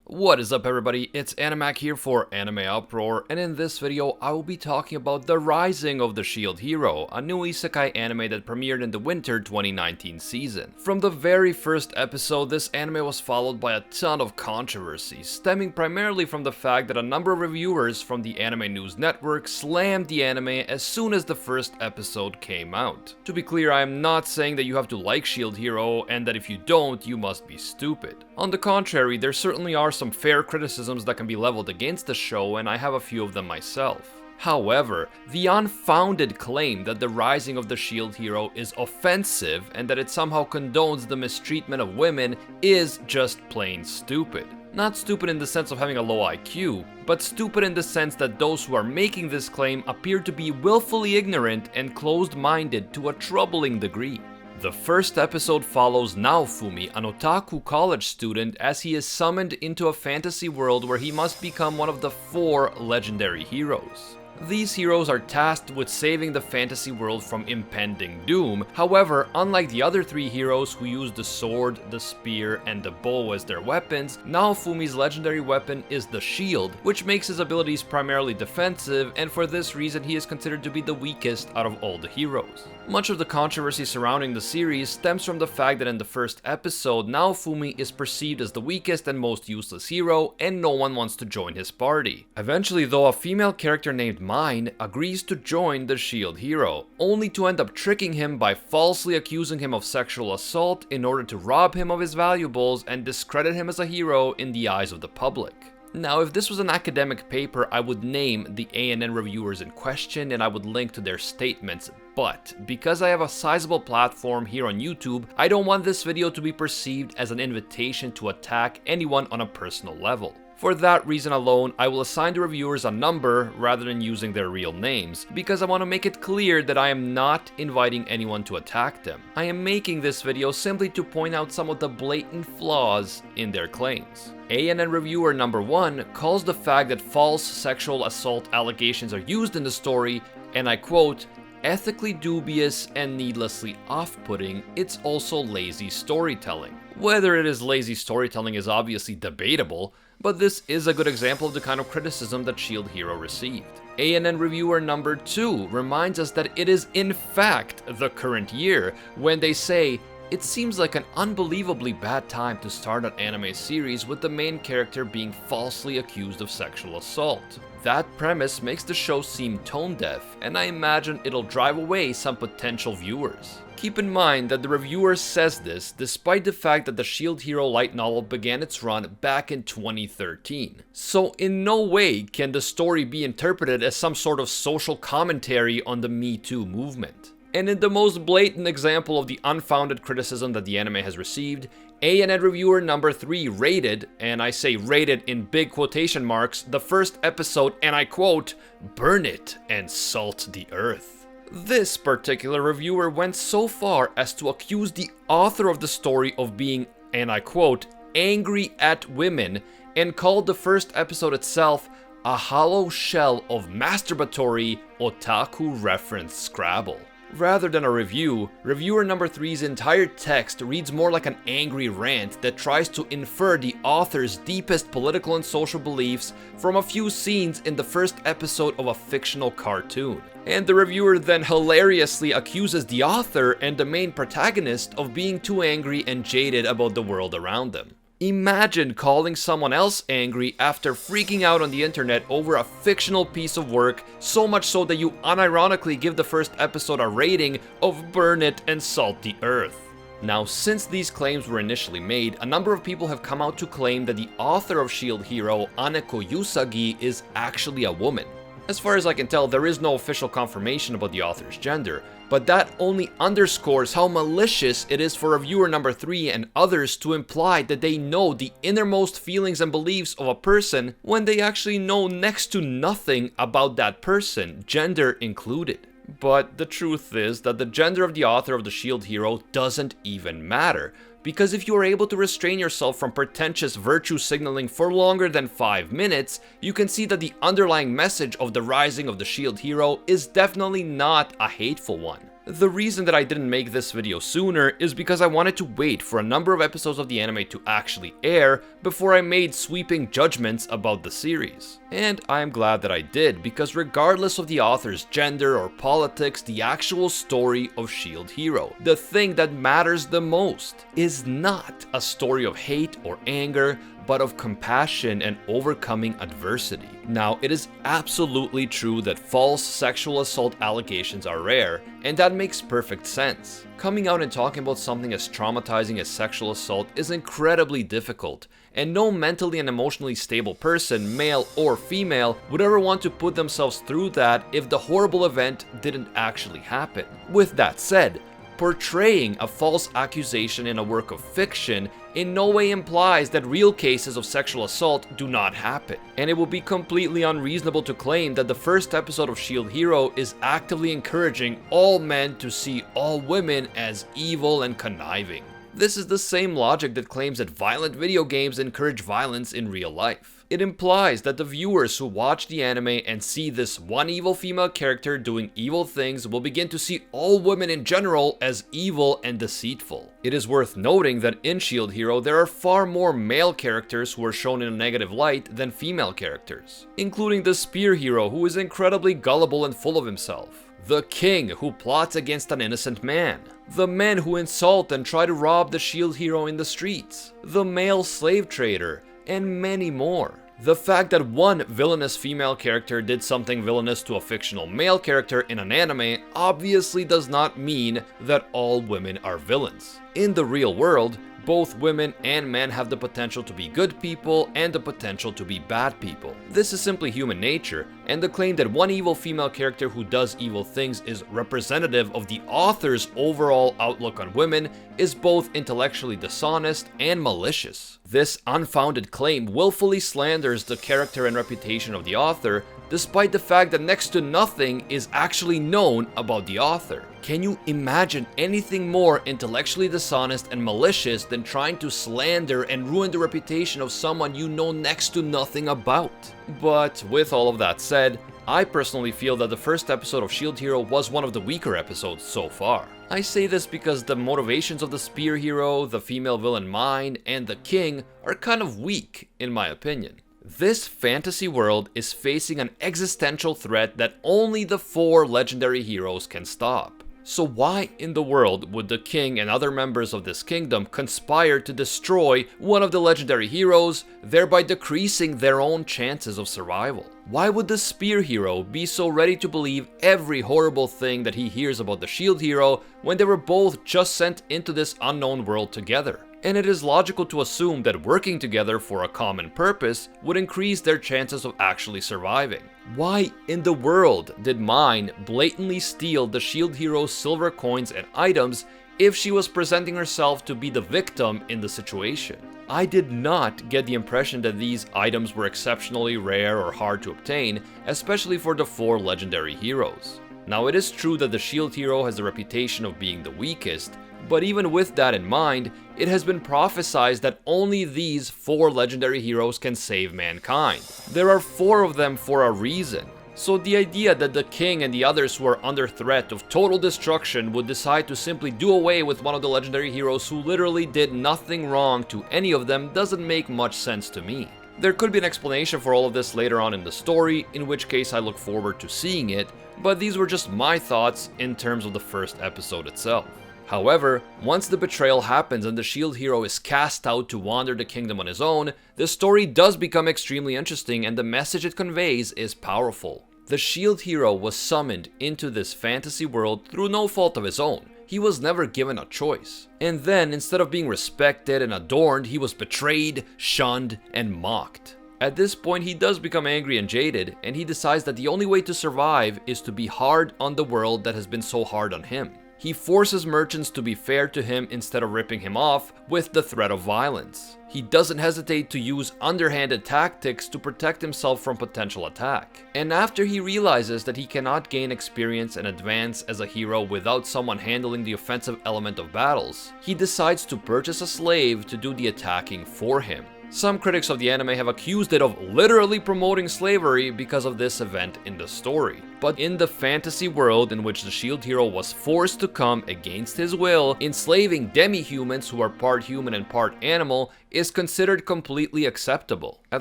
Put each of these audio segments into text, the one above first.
What is up, everybody? It's Animac here for AnimeUproar, and in this video I will be talking about The Rising of the Shield Hero, a new isekai anime that premiered in the winter 2019 season. From the very first episode, this anime was followed by a ton of controversy, stemming primarily from the fact that a number of reviewers from the Anime News Network slammed the anime as soon as the first episode came out. To be clear, I am not saying that you have to like Shield Hero, and that if you don't, you must be stupid. On the contrary, there certainly are some fair criticisms that can be leveled against the show, and I have a few of them myself. However, the unfounded claim that The Rising of the Shield Hero is offensive and that it somehow condones the mistreatment of women is just plain stupid. Not stupid in the sense of having a low IQ, but stupid in the sense that those who are making this claim appear to be willfully ignorant and closed-minded to a troubling degree. The first episode follows Naofumi, an otaku college student, as he is summoned into a fantasy world where he must become one of the 4 legendary heroes. These heroes are tasked with saving the fantasy world from impending doom. However, unlike the other 3 heroes who use the sword, the spear, and the bow as their weapons, Naofumi's legendary weapon is the shield, which makes his abilities primarily defensive, and for this reason he is considered to be the weakest out of all the heroes. Much of the controversy surrounding the series stems from the fact that in the first episode, Naofumi is perceived as the weakest and most useless hero, and no one wants to join his party. Eventually though, a female character named Mine agrees to join the Shield Hero, only to end up tricking him by falsely accusing him of sexual assault in order to rob him of his valuables and discredit him as a hero in the eyes of the public. Now, if this was an academic paper, I would name the ANN reviewers in question and I would link to their statements, but because I have a sizable platform here on YouTube, I don't want this video to be perceived as an invitation to attack anyone on a personal level. For that reason alone, I will assign the reviewers a number rather than using their real names, because I want to make it clear that I am not inviting anyone to attack them. I am making this video simply to point out some of the blatant flaws in their claims. ANN reviewer number 1 calls the fact that false sexual assault allegations are used in the story, and I quote, ethically dubious and needlessly off-putting. It's also lazy storytelling. Whether it is lazy storytelling is obviously debatable, but this is a good example of the kind of criticism that Shield Hero received. ANN reviewer number 2 reminds us that it is in fact the current year when they say, it seems like an unbelievably bad time to start an anime series with the main character being falsely accused of sexual assault. That premise makes the show seem tone-deaf, and I imagine it'll drive away some potential viewers. Keep in mind that the reviewer says this despite the fact that the Shield Hero light novel began its run back in 2013. So in no way can the story be interpreted as some sort of social commentary on the Me Too movement. And in the most blatant example of the unfounded criticism that the anime has received, ANN reviewer number 3 rated, and I say rated in big quotation marks, the first episode, and I quote, burn it and salt the earth. This particular reviewer went so far as to accuse the author of the story of being, and I quote, angry at women, and called the first episode itself a hollow shell of masturbatory otaku reference Scrabble. Rather than a review, reviewer number 3's entire text reads more like an angry rant that tries to infer the author's deepest political and social beliefs from a few scenes in the first episode of a fictional cartoon. And the reviewer then hilariously accuses the author and the main protagonist of being too angry and jaded about the world around them. Imagine calling someone else angry after freaking out on the internet over a fictional piece of work, so much so that you unironically give the first episode a rating of burn it and salt the earth. Now, since these claims were initially made, a number of people have come out to claim that the author of Shield Hero, Aneko Usagi, is actually a woman. As far as I can tell, there is no official confirmation about the author's gender, but that only underscores how malicious it is for reviewer number 3 and others to imply that they know the innermost feelings and beliefs of a person when they actually know next to nothing about that person, gender included. But the truth is that the gender of the author of the Shield Hero doesn't even matter, because if you are able to restrain yourself from pretentious virtue signaling for longer than 5 minutes, you can see that the underlying message of the Rising of the Shield Hero is definitely not a hateful one. The reason that I didn't make this video sooner is because I wanted to wait for a number of episodes of the anime to actually air before I made sweeping judgments about the series. And I am glad that I did, because regardless of the author's gender or politics, the actual story of Shield Hero, the thing that matters the most, is not a story of hate or anger, but of compassion and overcoming adversity. Now, it is absolutely true that false sexual assault allegations are rare, and that makes perfect sense. Coming out and talking about something as traumatizing as sexual assault is incredibly difficult, and no mentally and emotionally stable person, male or female, would ever want to put themselves through that if the horrible event didn't actually happen. With that said, portraying a false accusation in a work of fiction in no way implies that real cases of sexual assault do not happen, and it would be completely unreasonable to claim that the first episode of Shield Hero is actively encouraging all men to see all women as evil and conniving. This is the same logic that claims that violent video games encourage violence in real life. It implies that the viewers who watch the anime and see this one evil female character doing evil things will begin to see all women in general as evil and deceitful. It is worth noting that in Shield Hero there are far more male characters who are shown in a negative light than female characters, including the Spear Hero, who is incredibly gullible and full of himself, the King, who plots against an innocent man, the men who insult and try to rob the Shield Hero in the streets, the male slave trader, and many more. The fact that one villainous female character did something villainous to a fictional male character in an anime obviously does not mean that all women are villains. In the real world, both women and men have the potential to be good people and the potential to be bad people. This is simply human nature, and the claim that one evil female character who does evil things is representative of the author's overall outlook on women is both intellectually dishonest and malicious. This unfounded claim willfully slanders the character and reputation of the author, despite the fact that next to nothing is actually known about the author. Can you imagine anything more intellectually dishonest and malicious than trying to slander and ruin the reputation of someone you know next to nothing about? But with all of that said, I personally feel that the first episode of Shield Hero was one of the weaker episodes so far. I say this because the motivations of the Spear Hero, the female villain Mine, and the King are kind of weak, in my opinion. This fantasy world is facing an existential threat that only the 4 legendary heroes can stop. So why in the world would the King and other members of this kingdom conspire to destroy one of the legendary heroes, thereby decreasing their own chances of survival? Why would the Spear Hero be so ready to believe every horrible thing that he hears about the Shield Hero when they were both just sent into this unknown world together? And it is logical to assume that working together for a common purpose would increase their chances of actually surviving. Why in the world did Mine blatantly steal the Shield Hero's silver coins and items if she was presenting herself to be the victim in the situation? I did not get the impression that these items were exceptionally rare or hard to obtain, especially for the 4 legendary heroes. Now, it is true that the Shield Hero has the reputation of being the weakest, but even with that in mind, it has been prophesied that only these 4 legendary heroes can save mankind. There are 4 of them for a reason. So the idea that the King and the others who are under threat of total destruction would decide to simply do away with one of the legendary heroes who literally did nothing wrong to any of them doesn't make much sense to me. There could be an explanation for all of this later on in the story, in which case I look forward to seeing it, but these were just my thoughts in terms of the first episode itself. However, once the betrayal happens and the Shield Hero is cast out to wander the kingdom on his own, the story does become extremely interesting and the message it conveys is powerful. The Shield Hero was summoned into this fantasy world through no fault of his own. He was never given a choice. And then, instead of being respected and adorned, he was betrayed, shunned, and mocked. At this point, he does become angry and jaded, and he decides that the only way to survive is to be hard on the world that has been so hard on him. He forces merchants to be fair to him instead of ripping him off with the threat of violence. He doesn't hesitate to use underhanded tactics to protect himself from potential attack. And after he realizes that he cannot gain experience and advance as a hero without someone handling the offensive element of battles, he decides to purchase a slave to do the attacking for him. Some critics of the anime have accused it of literally promoting slavery because of this event in the story. But in the fantasy world in which the shield hero was forced to come against his will, enslaving demi-humans who are part human and part animal is considered completely acceptable, at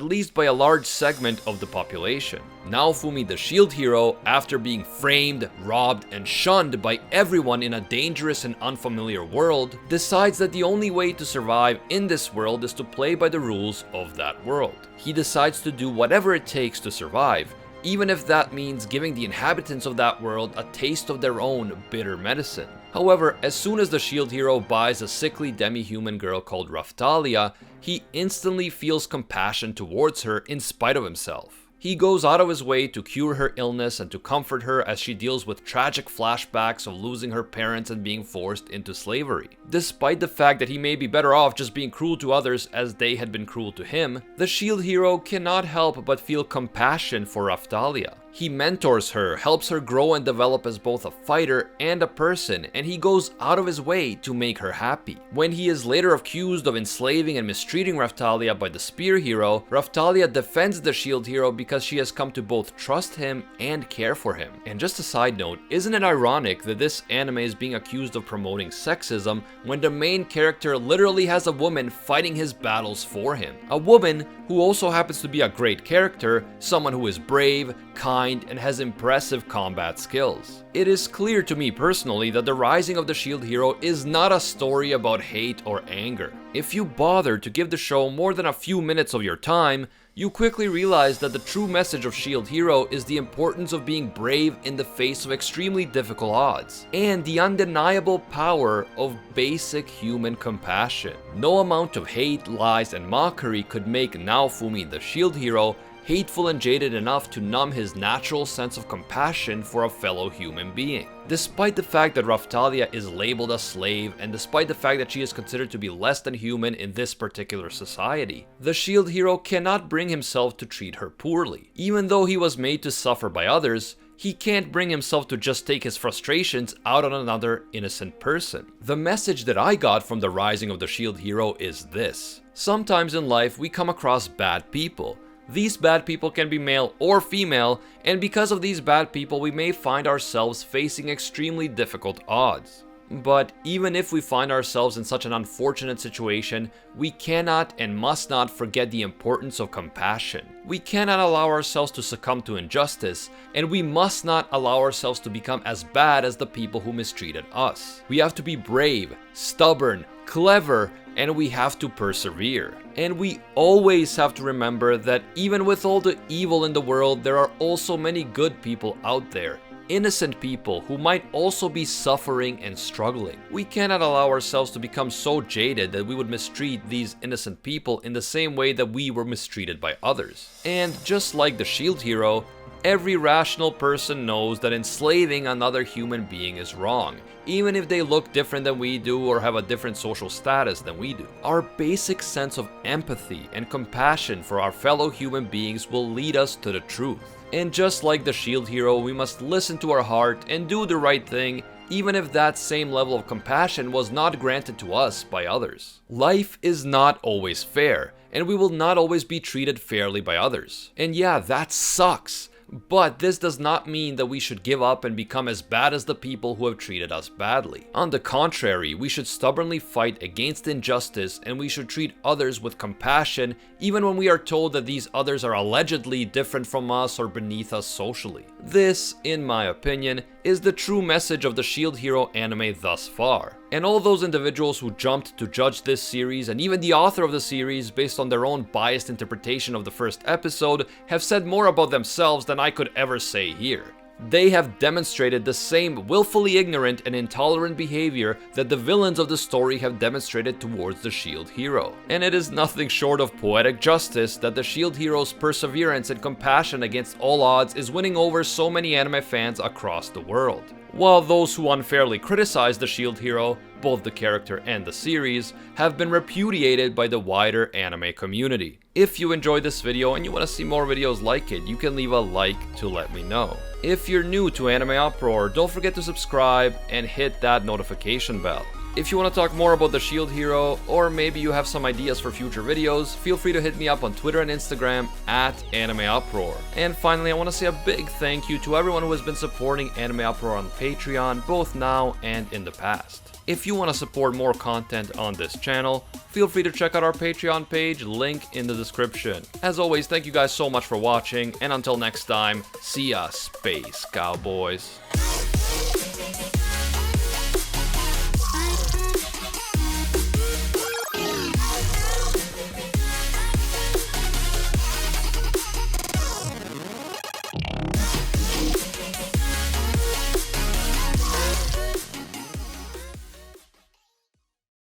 least by a large segment of the population. Naofumi, the shield hero, after being framed, robbed, and shunned by everyone in a dangerous and unfamiliar world, decides that the only way to survive in this world is to play by the rules of that world. He decides to do whatever it takes to survive, even if that means giving the inhabitants of that world a taste of their own bitter medicine. However, as soon as the shield hero buys a sickly demi-human girl called Raftalia, he instantly feels compassion towards her in spite of himself. He goes out of his way to cure her illness and to comfort her as she deals with tragic flashbacks of losing her parents and being forced into slavery. Despite the fact that he may be better off just being cruel to others as they had been cruel to him, the shield hero cannot help but feel compassion for Raftalia. He mentors her, helps her grow and develop as both a fighter and a person, and he goes out of his way to make her happy. When he is later accused of enslaving and mistreating Raftalia by the spear hero, Raftalia defends the shield hero because she has come to both trust him and care for him. And just a side note, isn't it ironic that this anime is being accused of promoting sexism when the main character literally has a woman fighting his battles for him? A woman who also happens to be a great character, someone who is brave, kind, and has impressive combat skills. It is clear to me personally that the rising of the shield hero is not a story about hate or anger. If you bother to give the show more than a few minutes of your time, you quickly realize that the true message of Shield Hero is the importance of being brave in the face of extremely difficult odds, and the undeniable power of basic human compassion. No amount of hate, lies, and mockery could make Naofumi, the Shield Hero, hateful and jaded enough to numb his natural sense of compassion for a fellow human being. Despite the fact that Raftalia is labeled a slave, and despite the fact that she is considered to be less than human in this particular society, the shield hero cannot bring himself to treat her poorly. Even though he was made to suffer by others, he can't bring himself to just take his frustrations out on another innocent person. The message that I got from the rising of the shield hero is this: sometimes in life we come across bad people. These bad people can be male or female, and because of these bad people we may find ourselves facing extremely difficult odds. But even if we find ourselves in such an unfortunate situation, we cannot and must not forget the importance of compassion. We cannot allow ourselves to succumb to injustice, and we must not allow ourselves to become as bad as the people who mistreated us. We have to be brave, stubborn, clever, and we have to persevere. And we always have to remember that even with all the evil in the world, there are also many good people out there. Innocent people who might also be suffering and struggling. We cannot allow ourselves to become so jaded that we would mistreat these innocent people in the same way that we were mistreated by others. And just like the shield hero, every rational person knows that enslaving another human being is wrong, even if they look different than we do or have a different social status than we do. Our basic sense of empathy and compassion for our fellow human beings will lead us to the truth. And just like the shield hero, we must listen to our heart and do the right thing, even if that same level of compassion was not granted to us by others. Life is not always fair, and we will not always be treated fairly by others. And yeah, that sucks. But this does not mean that we should give up and become as bad as the people who have treated us badly. On the contrary, we should stubbornly fight against injustice, and we should treat others with compassion even when we are told that these others are allegedly different from us or beneath us socially. This, in my opinion, is the true message of the Shield Hero anime thus far. And all those individuals who jumped to judge this series, and even the author of the series based on their own biased interpretation of the first episode, have said more about themselves than I could ever say here. They have demonstrated the same willfully ignorant and intolerant behavior that the villains of the story have demonstrated towards the shield hero. And it is nothing short of poetic justice that the shield hero's perseverance and compassion against all odds is winning over so many anime fans across the world. While those who unfairly criticize the shield hero, both the character and the series, have been repudiated by the wider anime community. If you enjoyed this video and you want to see more videos like it, you can leave a like to let me know. If you're new to AnimeUproar, don't forget to subscribe and hit that notification bell. If you want to talk more about the shield hero, or maybe you have some ideas for future videos, feel free to hit me up on Twitter and Instagram at AnimeUproar. And finally, I want to say a big thank you to everyone who has been supporting AnimeUproar on Patreon, both now and in the past. If you want to support more content on this channel, feel free to check out our Patreon page, link in the description. As always, thank you guys so much for watching, and until next time, see ya, Space Cowboys.